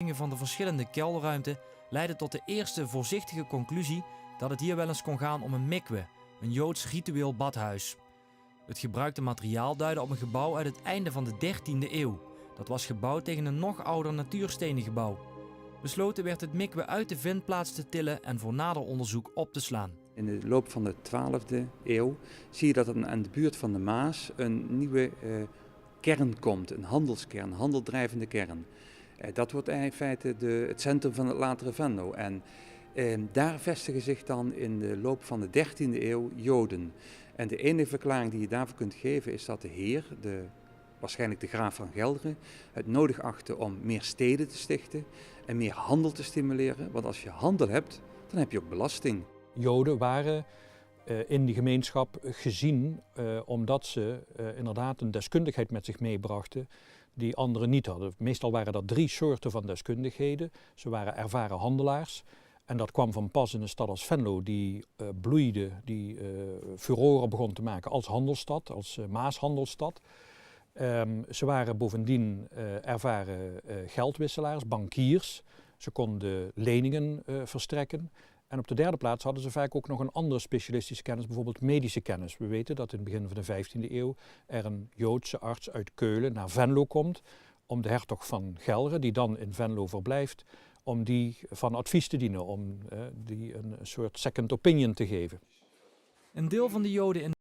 van de verschillende kelderruimten leidden tot de eerste voorzichtige conclusie dat het hier wel eens kon gaan om een mikwe, een Joods ritueel badhuis. Het gebruikte materiaal duidde op een gebouw uit het einde van de 13e eeuw. Dat was gebouwd tegen een nog ouder natuurstenen gebouw. Besloten werd het mikwe uit de vindplaats te tillen en voor nader onderzoek op te slaan. In de loop van de 12e eeuw zie je dat er aan de buurt van de Maas een nieuwe kern komt, een handelskern, een handeldrijvende kern. Dat wordt in feite het centrum van het latere Venlo. En daar vestigen zich dan in de loop van de 13e eeuw Joden. En de enige verklaring die je daarvoor kunt geven is dat de Heer, waarschijnlijk de graaf van Gelderen, het nodig achtte om meer steden te stichten en meer handel te stimuleren. Want als je handel hebt, dan heb je ook belasting. Joden waren in die gemeenschap gezien omdat ze inderdaad een deskundigheid met zich meebrachten die anderen niet hadden. Meestal waren er 3 soorten van deskundigheden. Ze waren ervaren handelaars. En dat kwam van pas in een stad als Venlo, die bloeide, die furoren begon te maken als handelsstad, als Maashandelsstad. Ze waren bovendien ervaren geldwisselaars, bankiers. Ze konden leningen verstrekken. En op de derde plaats hadden ze vaak ook nog een andere specialistische kennis, bijvoorbeeld medische kennis. We weten dat in het begin van de 15e eeuw er een Joodse arts uit Keulen naar Venlo komt om de hertog van Gelre, die dan in Venlo verblijft, om die van advies te dienen, om die een soort second opinion te geven. Een deel van de Joden in